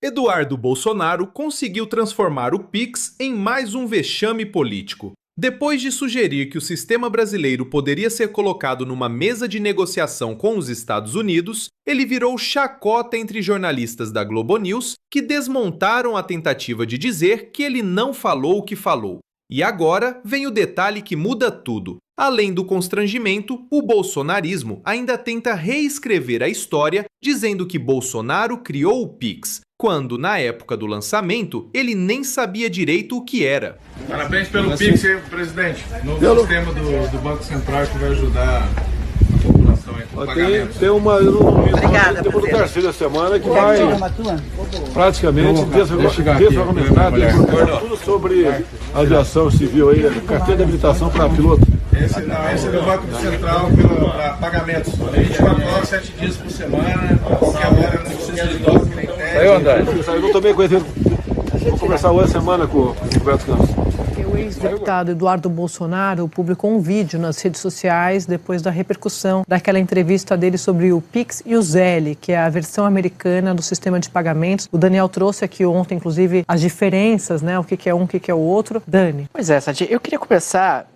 Eduardo Bolsonaro conseguiu transformar o Pix em mais um vexame político. Depois de sugerir que o sistema brasileiro poderia ser colocado numa mesa de negociação com os Estados Unidos, ele virou chacota entre jornalistas da Globo News que desmontaram a tentativa de dizer que ele não falou o que falou. E agora vem o detalhe que muda tudo. Além do constrangimento, o bolsonarismo ainda tenta reescrever a história dizendo que Bolsonaro criou o Pix, quando, na época do lançamento, ele nem sabia direito o que era. Parabéns pelo Pix, presidente. Novo sistema do Banco Central que vai ajudar a população aí com pagamentos. Tem uma... Obrigada, tem uma terceira semana que vai praticamente desfragmentar tudo sobre aviação civil aí, carteira de habilitação para piloto. Esse é do Banco Central para pagamentos. 24 horas, 7 dias por semana, qualquer hora, não precisa de dólar, nem tem. Aí, André, eu não tomei conhecimento. Vou conversar hoje semana com o Roberto Campos. O ex-deputado Eduardo Bolsonaro publicou um vídeo nas redes sociais depois da repercussão daquela entrevista dele sobre o Pix e o Zelle, que é a versão americana do sistema de pagamentos. O Daniel trouxe aqui ontem, inclusive, as diferenças, né? O que é um, o que é o outro. Dani. Pois é, Sadi, eu queria começar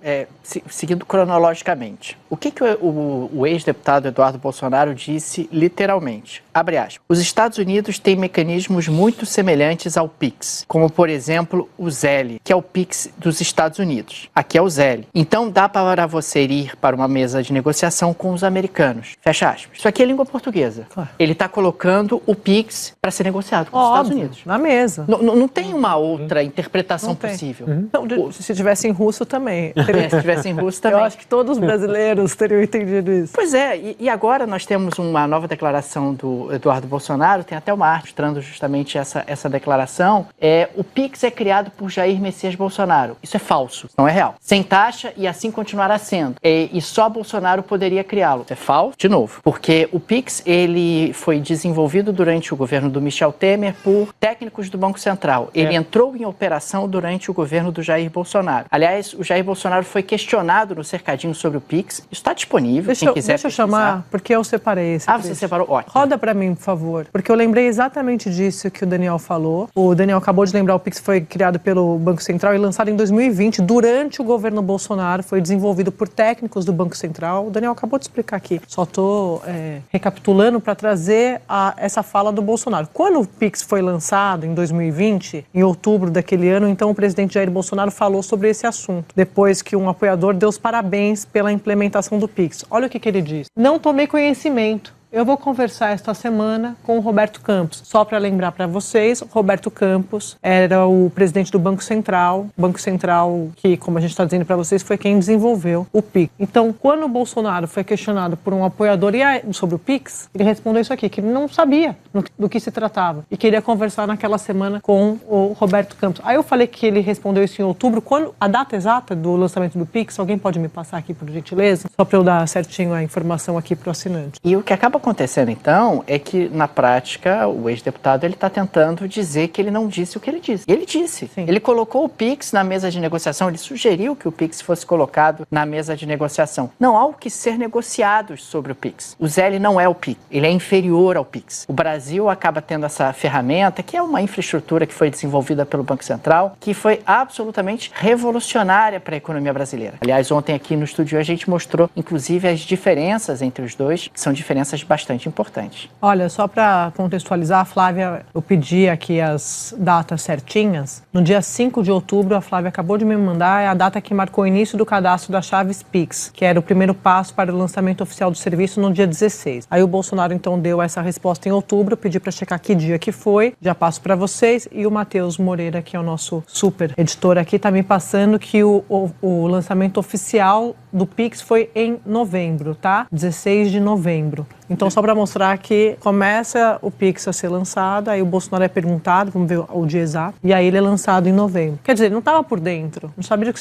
seguindo cronologicamente. O que o ex-deputado Eduardo Bolsonaro disse literalmente? Abre aspas. Os Estados Unidos têm mecanismos muito semelhantes ao Pix, como, por exemplo, o Zelle, que é o Pix dos Estados Unidos. Aqui é o Zelle. Então dá para você ir para uma mesa de negociação com os americanos. Fecha aspas. Isso aqui é língua portuguesa. Claro. Ele está colocando o Pix para ser negociado com os Estados Unidos. Na mesa. Não tem uma outra interpretação possível. Não, se tivesse em russo também. Se tivesse em russo também. Eu acho que todos os brasileiros teriam entendido isso. Pois é, e agora nós temos uma nova declaração do Eduardo Bolsonaro, tem até uma arte mostrando justamente essa declaração. O Pix é criado por Jair Messias Bolsonaro. Isso é falso, não é real. Sem taxa e assim continuará sendo. E só Bolsonaro poderia criá-lo. Isso é falso, de novo. Porque o Pix, ele foi desenvolvido durante o governo do Michel Temer por técnicos do Banco Central. Ele entrou em operação durante o governo do Jair Bolsonaro. Aliás, o Jair Bolsonaro foi questionado no cercadinho sobre o Pix. Isso está disponível, quem quiser Deixa eu chamar, porque eu separei esse trecho. Você separou? Ótimo. Roda para mim, por favor. Porque eu lembrei exatamente disso que o Daniel falou. O Daniel acabou de lembrar, o Pix foi criado pelo Banco Central e lançado em 2020, durante o governo Bolsonaro. Foi desenvolvido por técnicos do Banco Central. O Daniel acabou de explicar aqui. Só estou recapitulando para trazer essa fala do Bolsonaro. Quando o Pix foi lançado, em 2020, em outubro daquele ano, então o presidente Jair Bolsonaro falou sobre esse assunto, depois que um apoiador deu os parabéns pela implementação do Pix. Olha o que ele disse. Não tomei conhecimento. Eu vou conversar esta semana com o Roberto Campos. Só para lembrar para vocês, Roberto Campos era o presidente do Banco Central. Banco Central que, como a gente está dizendo para vocês, foi quem desenvolveu o Pix. Então, quando o Bolsonaro foi questionado por um apoiador sobre o Pix, ele respondeu isso aqui, que ele não sabia do que se tratava e queria conversar naquela semana com o Roberto Campos. Aí eu falei que ele respondeu isso em outubro. Quando a data exata do lançamento do Pix, alguém pode me passar aqui, por gentileza? Só para eu dar certinho a informação aqui para o assinante. E o que acaba acontecendo, então, é que, na prática, o ex-deputado ele está tentando dizer que ele não disse o que ele disse. E ele disse. Sim. Ele colocou o Pix na mesa de negociação, ele sugeriu que o Pix fosse colocado na mesa de negociação. Não há o que ser negociado sobre o Pix. O Zelle não é o Pix, ele é inferior ao Pix. O Brasil acaba tendo essa ferramenta, que é uma infraestrutura que foi desenvolvida pelo Banco Central, que foi absolutamente revolucionária para a economia brasileira. Aliás, ontem aqui no estúdio a gente mostrou, inclusive, as diferenças entre os dois, que são diferenças bastante importantes. Olha, só para contextualizar, a Flávia, eu pedi aqui as datas certinhas. No dia 5 de outubro, a Flávia acabou de me mandar, é a data que marcou o início do cadastro das chaves Pix, que era o primeiro passo para o lançamento oficial do serviço no dia 16. Aí o Bolsonaro, então, deu essa resposta em outubro, eu pedi para checar que dia que foi, já passo para vocês, e o Matheus Moreira, que é o nosso super editor aqui, está me passando que o lançamento oficial do Pix foi em novembro, tá? 16 de novembro. Então, só para mostrar que começa o Pix a ser lançado, aí o Bolsonaro é perguntado, vamos ver o dia exato, e aí ele é lançado em novembro. Quer dizer, ele não estava por dentro, não sabia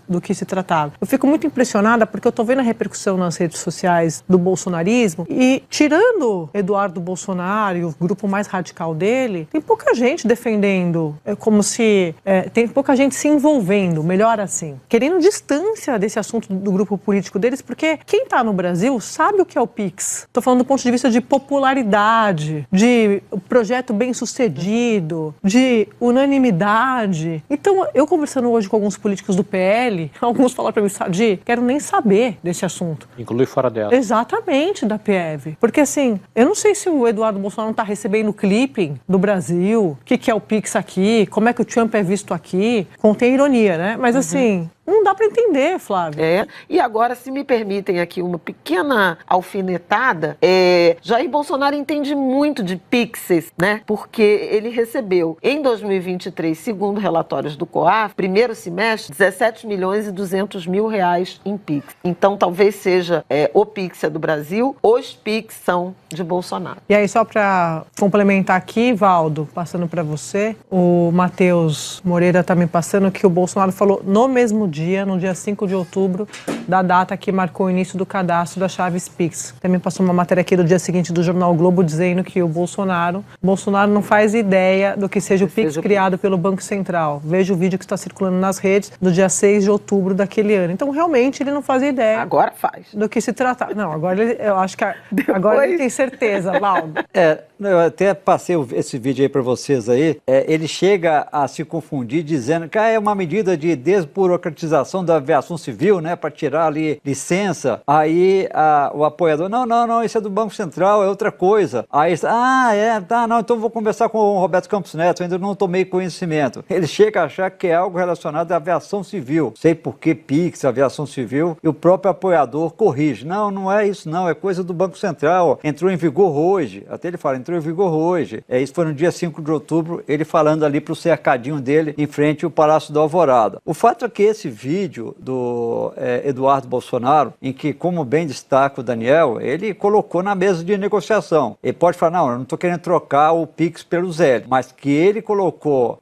do que se tratava. Eu fico muito impressionada porque eu estou vendo a repercussão nas redes sociais do bolsonarismo e, tirando Eduardo Bolsonaro e o grupo mais radical dele, tem pouca gente defendendo, como se... tem pouca gente se envolvendo, melhor assim, querendo distância desse assunto do grupo político deles, porque quem está no Brasil sabe o que é o Pix. Estou falando falando do ponto de vista de popularidade, de projeto bem-sucedido, de unanimidade. Então, eu conversando hoje com alguns políticos do PL, alguns falaram para mim, Sadi, quero nem saber desse assunto. Inclui fora dela. Exatamente, da PEV. Porque assim, eu não sei se o Eduardo Bolsonaro não está recebendo clipping do Brasil, o que é o Pix aqui, como é que o Trump é visto aqui. Contém ironia, né? Mas assim, não dá para entender, Flávio. E agora, se me permitem aqui uma pequena alfinetada, Jair Bolsonaro entende muito de Pixes, né? Porque ele recebeu, em 2023, segundo relatórios do COAF, primeiro semestre, 17 milhões e 200 mil reais em Pix. Então, talvez seja o Pix é do Brasil, os Pix são de Bolsonaro. E aí, só para complementar aqui, Valdo, passando para você, o Matheus Moreira está me passando que o Bolsonaro falou no mesmo dia, no dia 5 de outubro, da data que marcou o início do cadastro da Chaves Pix. Também passou uma matéria aqui do dia seguinte do Jornal Globo dizendo que o Bolsonaro não faz ideia do que seja o Pix criado pelo Banco Central. Veja o vídeo que está circulando nas redes do dia 6 de outubro daquele ano. Então, realmente, ele não fazia ideia. Agora faz. Do que se tratava. Não, agora eu acho que agora ele tem certeza, Valdo. Eu até passei esse vídeo aí para vocês aí. Ele chega a se confundir dizendo que é uma medida de desburocratização da aviação civil, né, para tirar ali licença. Aí o apoiador, não, isso é do Banco Central, é outra coisa. Aí, então vou conversar com o Roberto Campos Neto, ainda não tomei conhecimento. Ele chega a achar que é algo relacionado à aviação civil. Sei por que Pix, aviação civil, e o próprio apoiador corrige. Não é isso não, é coisa do Banco Central, entrou em vigor hoje. Até ele fala, entrou em vigor hoje. Isso foi no dia 5 de outubro, ele falando ali pro cercadinho dele, em frente ao Palácio da Alvorada. O fato é que esse vídeo do Eduardo Bolsonaro, em que, como bem destaca o Daniel, ele colocou na mesa de negociação. Ele pode falar, não, eu não estou querendo trocar o Pix pelo Zelle, mas que ele colocou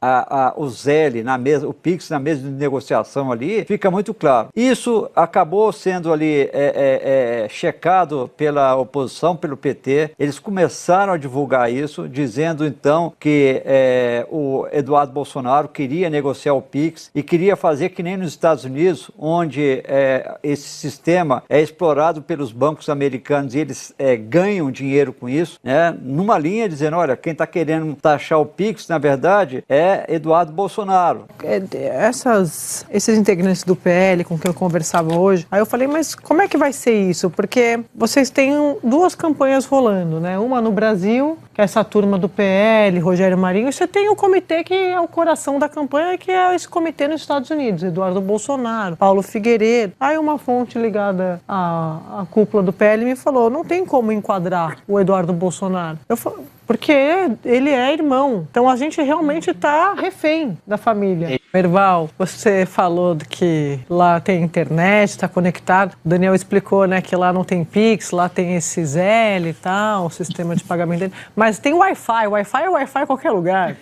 o Zelle na mesa, o Pix na mesa de negociação ali, fica muito claro. Isso acabou sendo ali checado pela oposição, pelo PT. Eles começaram a divulgar isso, dizendo então que o Eduardo Bolsonaro queria negociar o Pix e queria fazer que nem nos Estados Unidos, onde esse sistema é explorado pelos bancos americanos e eles ganham dinheiro com isso, né? Numa linha dizendo, olha, quem está querendo taxar o Pix, na verdade, é Eduardo Bolsonaro. Esses integrantes do PL com quem eu conversava hoje, aí eu falei, mas como é que vai ser isso? Porque vocês têm duas campanhas rolando, né? Uma no Brasil, que é essa turma do PL, Rogério Marinho, e você tem o comitê que é o coração da campanha, que é esse comitê nos Estados Unidos, Eduardo Bolsonaro, Paulo Figueiredo. Aí uma fonte ligada à cúpula do PL me falou, não tem como enquadrar o Eduardo Bolsonaro. Eu falei, porque ele é irmão. Então a gente realmente está refém da família. Merval, você falou que lá tem internet, está conectado. O Daniel explicou, né, que lá não tem Pix, lá tem esse Zelle e tal, o sistema de pagamento dele. Mas tem Wi-Fi. Wi-Fi é Wi-Fi em qualquer lugar.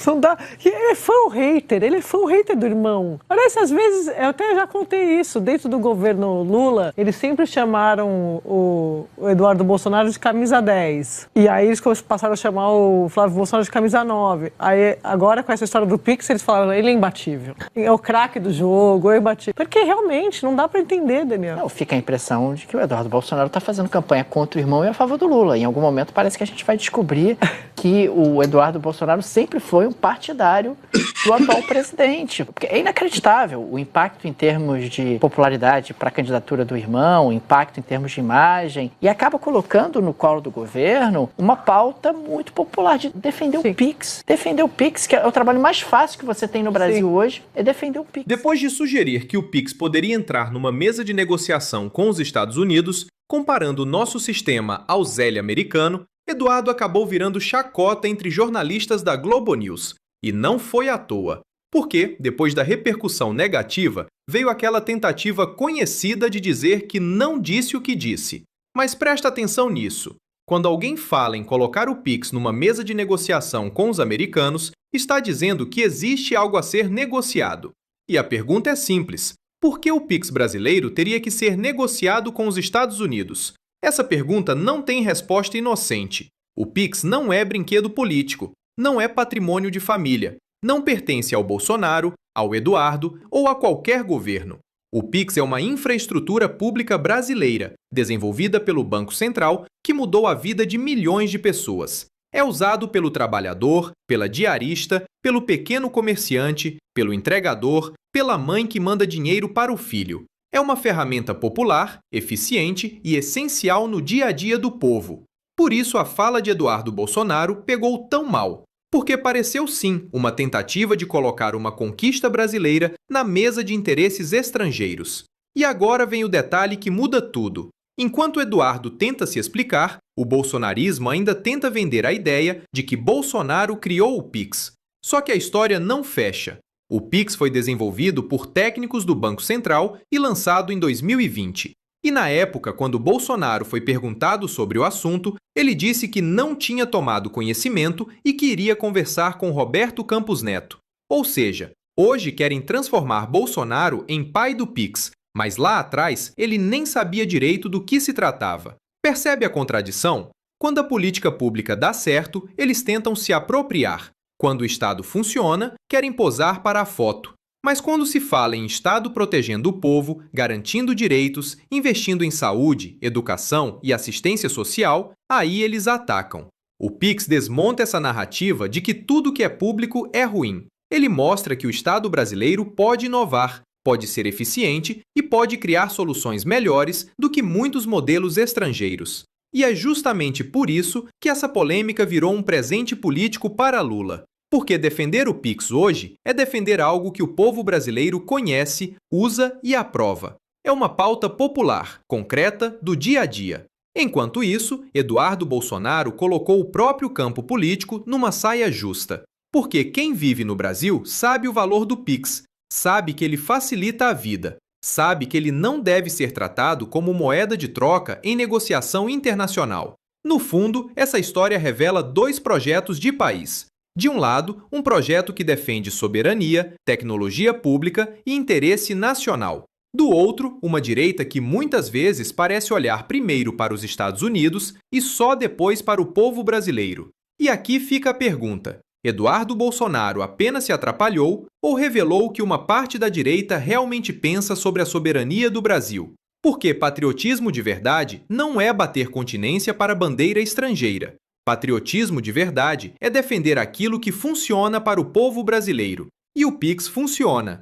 Não dá. Ele é fã ou hater? Ele é fã ou hater do irmão? Parece, às vezes, eu até já contei isso, dentro do governo Lula, eles sempre chamaram o Eduardo Bolsonaro de camisa 10. E aí eles passaram a chamar o Flávio Bolsonaro de camisa 9. Aí agora com essa história do Pix eles falaram, ele é imbatível. É o craque do jogo, é imbatível. Porque realmente não dá pra entender, Daniel. Não, fica a impressão de que o Eduardo Bolsonaro tá fazendo campanha contra o irmão e a favor do Lula. Em algum momento parece que a gente vai descobrir que o Eduardo Bolsonaro sempre foi um partidário do atual presidente. Porque é inacreditável o impacto em termos de popularidade para a candidatura do irmão, o impacto em termos de imagem, e acaba colocando no colo do governo uma pauta muito popular de defender o Pix. Defender o Pix, que é o trabalho mais fácil que você tem no Brasil hoje, é defender o Pix. Depois de sugerir que o Pix poderia entrar numa mesa de negociação com os Estados Unidos, comparando o nosso sistema ao Zelle americano, Eduardo acabou virando chacota entre jornalistas da Globo News. E não foi à toa, porque, depois da repercussão negativa, veio aquela tentativa conhecida de dizer que não disse o que disse. Mas presta atenção nisso. Quando alguém fala em colocar o Pix numa mesa de negociação com os americanos, está dizendo que existe algo a ser negociado. E a pergunta é simples. Por que o Pix brasileiro teria que ser negociado com os Estados Unidos? Essa pergunta não tem resposta inocente. O Pix não é brinquedo político, não é patrimônio de família, não pertence ao Bolsonaro, ao Eduardo ou a qualquer governo. O Pix é uma infraestrutura pública brasileira, desenvolvida pelo Banco Central, que mudou a vida de milhões de pessoas. É usado pelo trabalhador, pela diarista, pelo pequeno comerciante, pelo entregador, pela mãe que manda dinheiro para o filho. É uma ferramenta popular, eficiente e essencial no dia a dia do povo. Por isso, a fala de Eduardo Bolsonaro pegou tão mal, porque pareceu sim uma tentativa de colocar uma conquista brasileira na mesa de interesses estrangeiros. E agora vem o detalhe que muda tudo. Enquanto Eduardo tenta se explicar, o bolsonarismo ainda tenta vender a ideia de que Bolsonaro criou o Pix. Só que a história não fecha. O Pix foi desenvolvido por técnicos do Banco Central e lançado em 2020. E na época, quando Bolsonaro foi perguntado sobre o assunto, ele disse que não tinha tomado conhecimento e que iria conversar com Roberto Campos Neto. Ou seja, hoje querem transformar Bolsonaro em pai do Pix, mas lá atrás ele nem sabia direito do que se tratava. Percebe a contradição? Quando a política pública dá certo, eles tentam se apropriar. Quando o Estado funciona, querem posar para a foto. Mas quando se fala em Estado protegendo o povo, garantindo direitos, investindo em saúde, educação e assistência social, aí eles atacam. O Pix desmonta essa narrativa de que tudo que é público é ruim. Ele mostra que o Estado brasileiro pode inovar, pode ser eficiente e pode criar soluções melhores do que muitos modelos estrangeiros. E é justamente por isso que essa polêmica virou um presente político para Lula. Porque defender o Pix hoje é defender algo que o povo brasileiro conhece, usa e aprova. É uma pauta popular, concreta, do dia a dia. Enquanto isso, Eduardo Bolsonaro colocou o próprio campo político numa saia justa. Porque quem vive no Brasil sabe o valor do Pix, sabe que ele facilita a vida, sabe que ele não deve ser tratado como moeda de troca em negociação internacional. No fundo, essa história revela dois projetos de país. De um lado, um projeto que defende soberania, tecnologia pública e interesse nacional. Do outro, uma direita que muitas vezes parece olhar primeiro para os Estados Unidos e só depois para o povo brasileiro. E aqui fica a pergunta: Eduardo Bolsonaro apenas se atrapalhou ou revelou que uma parte da direita realmente pensa sobre a soberania do Brasil? Porque patriotismo de verdade não é bater continência para a bandeira estrangeira. Patriotismo de verdade é defender aquilo que funciona para o povo brasileiro. E o Pix funciona.